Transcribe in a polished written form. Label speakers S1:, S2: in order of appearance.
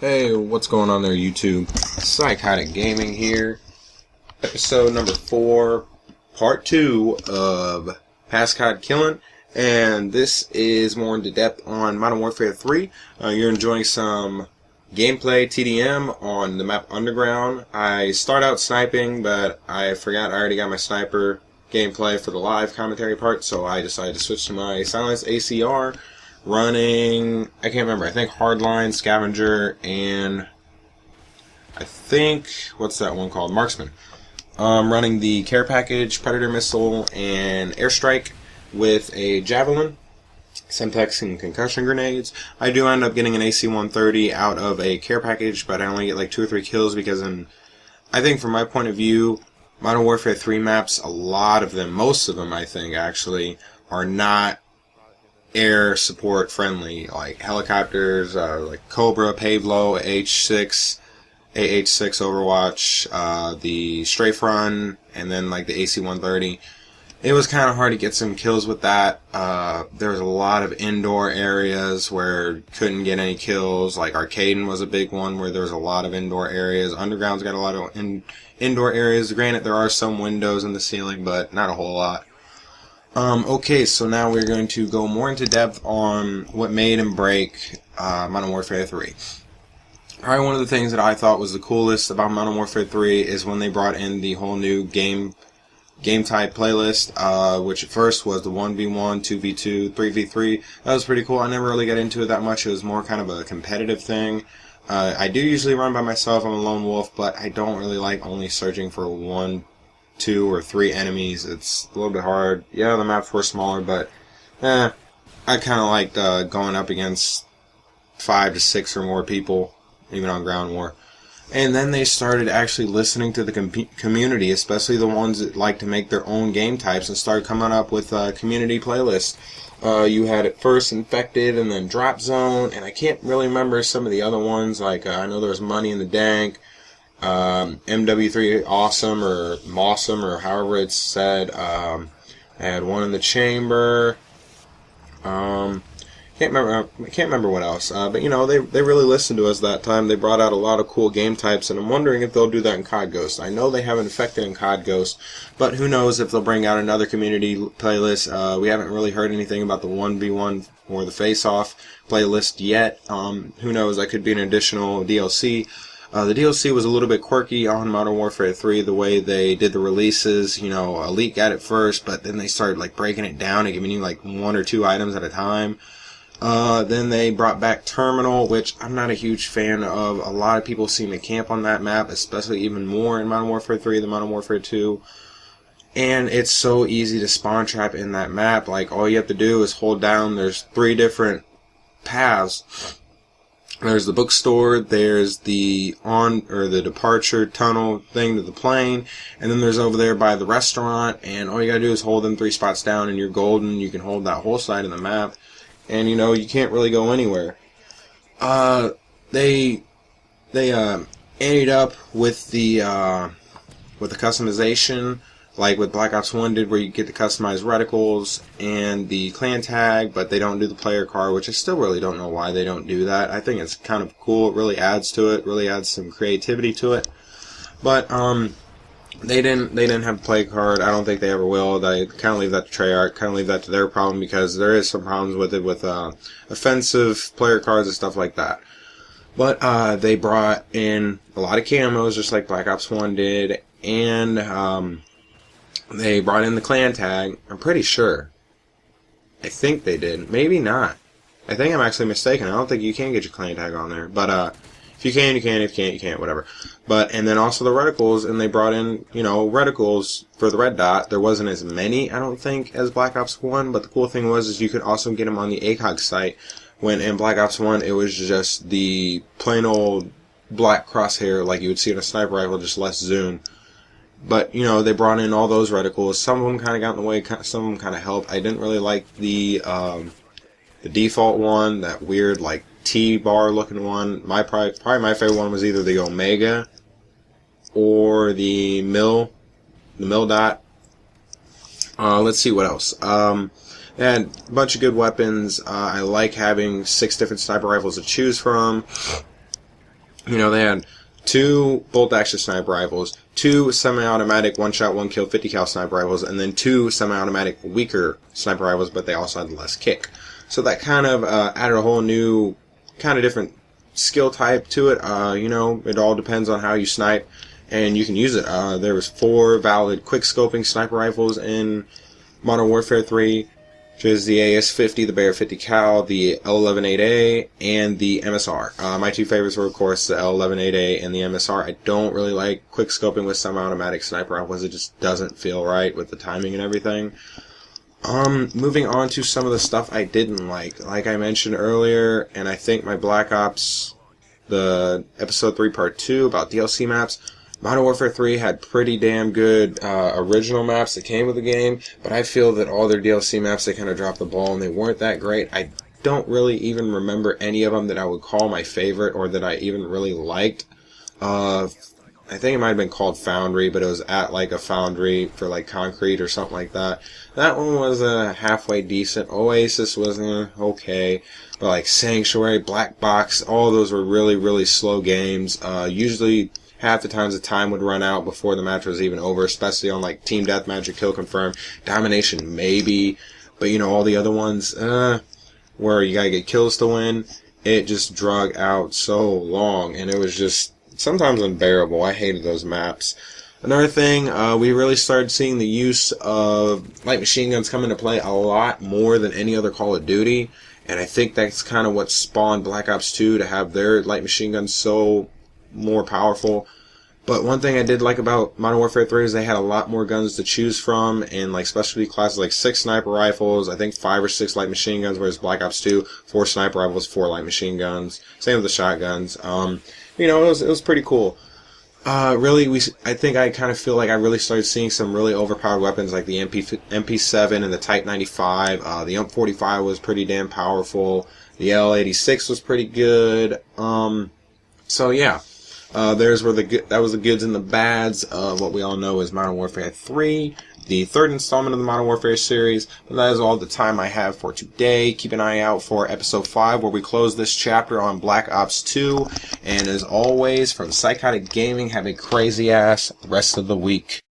S1: Hey, what's going on there, YouTube? Psychotic Gaming here. Episode number 4, part 2 of CoD Killin. And this is more into depth on Modern Warfare 3. You're enjoying some gameplay TDM on the map Underground. I start out sniping, but I forgot I already got my sniper gameplay for the live commentary part, so I decided to switch to my silenced ACR. Running, I can't remember, I think Hardline, Scavenger, and I think, what's that one called? Marksman. Running the care package, Predator missile, and airstrike with a Javelin, Semtex, and concussion grenades. I do end up getting an AC-130 out of a care package, but I only get like 2 or 3 kills because I think from my point of view, Modern Warfare 3 maps, a lot of them, most of them I think actually, are not air support friendly, like helicopters, like Cobra, Pavlo, H6, AH6 Overwatch, the Strafe Run, and then like the AC-130. It was kind of hard to get some kills with that. There was a lot of indoor areas where couldn't get any kills, like Arcaden was a big one where there was a lot of indoor areas. Underground's got a lot of indoor areas. Granted, there are some windows in the ceiling, but not a whole lot. Okay, so now we're going to go more into depth on what made and break Modern Warfare 3. Probably one of the things that I thought was the coolest about Modern Warfare 3 is when they brought in the whole new game type playlist, which at first was the 1v1, 2v2, 3v3. That was pretty cool. I never really got into it that much. It was more kind of a competitive thing. I do usually run by myself. I'm a lone wolf, but I don't really like only searching for 1, 2 or 3 enemies. It's a little bit hard. Yeah, the maps were smaller, but I kind of liked going up against 5 to 6 or more people, even on ground war. And then they started actually listening to the community, especially the ones that like to make their own game types, and started coming up with a community playlist. You had at first Infected and then Drop Zone, and I can't really remember some of the other ones, like I know there was Money in the Dank, MW3 Awesome or Mawsome or however it's said. I had One in the Chamber. Can't remember what else. But you know, they really listened to us that time. They brought out a lot of cool game types, and I'm wondering if they'll do that in COD Ghost. I know they have Infected in COD Ghost, but who knows if they'll bring out another community playlist. We haven't really heard anything about the 1v1 or the Face Off playlist yet. Who knows? That could be an additional DLC. The DLC was a little bit quirky on Modern Warfare 3, the way they did the releases. You know, Elite got it first, but then they started like breaking it down and giving you like 1 or 2 items at a time. Then they brought back Terminal, which I'm not a huge fan of. A lot of people seem to camp on that map, especially even more in Modern Warfare 3 than Modern Warfare 2. And it's so easy to spawn trap in that map. Like, all you have to do is hold down. There's 3 different paths. There's the bookstore, there's the the departure tunnel thing to the plane, and then there's over there by the restaurant, and all you gotta do is hold them 3 spots down and you're golden. You can hold that whole side of the map, and you know, you can't really go anywhere. They ended up with the customization, like with Black Ops 1 did, where you get to customize reticles and the clan tag, but they don't do the player card, which I still really don't know why they don't do that. I think it's kind of cool. It really adds to it, really adds some creativity to it. But they didn't have a play card. I don't think they ever will. They kind of leave that to Treyarch, kind of leave that to their problem, because there is some problems with it with offensive player cards and stuff like that. But they brought in a lot of camos, just like Black Ops 1 did, and they brought in the clan tag. I'm pretty sure. I think they did. Maybe not. I think I'm actually mistaken. I don't think you can get your clan tag on there. But if you can, you can. If you can't, you can't. Whatever. But, and then also the reticles, and they brought in, you know, reticles for the red dot. There wasn't as many, I don't think, as Black Ops 1. But the cool thing was is you could also get them on the ACOG site. When in Black Ops 1, it was just the plain old black crosshair like you would see in a sniper rifle, just less zoom. But, you know, they brought in all those reticles. Some of them kind of got in the way, some of them kind of helped. I didn't really like the default one, that weird, like, T-bar looking one. Probably my favorite one was either the Omega or the Mill dot. Let's see what else. They had a bunch of good weapons. I like having 6 different sniper rifles to choose from. They had 2 bolt-action sniper rifles, 2 semi-automatic one-shot, one-kill 50 cal sniper rifles, and then 2 semi-automatic weaker sniper rifles, but they also had less kick. So that kind of added a whole new, kind of different skill type to it. It all depends on how you snipe, and you can use it. There was 4 valid quick-scoping sniper rifles in Modern Warfare 3, which is the AS-50, the Bear 50 cal, the L11-8A, and the MSR. My 2 favorites were, of course, the L11-8A and the MSR. I don't really like quick-scoping with semi-automatic sniper rifles. It just doesn't feel right with the timing and everything. Moving on to some of the stuff I didn't like. Like I mentioned earlier, and I think my Black Ops, the Episode 3 Part 2 about DLC maps, Modern Warfare 3 had pretty damn good original maps that came with the game, but I feel that all their DLC maps, they kind of dropped the ball and they weren't that great. I don't really even remember any of them that I would call my favorite or that I even really liked. I think it might have been called Foundry, but it was at like a foundry for like concrete or something like that. That one was halfway decent. Oasis was okay, but like Sanctuary, Black Box, all those were really, really slow games. Usually half the times the time would run out before the match was even over, especially on like Team Deathmatch or Kill Confirm. Domination maybe, but all the other ones, where you gotta get kills to win, it just drug out so long, and it was just sometimes unbearable. I hated those maps. Another thing, we really started seeing the use of light machine guns come into play a lot more than any other Call of Duty, and I think that's kind of what spawned Black Ops 2 to have their light machine guns so more powerful. But one thing I did like about Modern Warfare 3 is they had a lot more guns to choose from, and like specialty classes like 6 sniper rifles, I think 5 or 6 light machine guns, whereas Black Ops 2, 4 sniper rifles, 4 light machine guns. Same with the shotguns. It was pretty cool. I think I kind of feel like I really started seeing some really overpowered weapons like the MP7 and the Type 95. The M45 was pretty damn powerful. The L86 was pretty good. So yeah. That was the goods and the bads of what we all know is Modern Warfare 3, the 3rd installment of the Modern Warfare series. But that is all the time I have for today. Keep an eye out for Episode 5, where we close this chapter on Black Ops 2. And as always, from Psychotic Gaming, have a crazy ass rest of the week.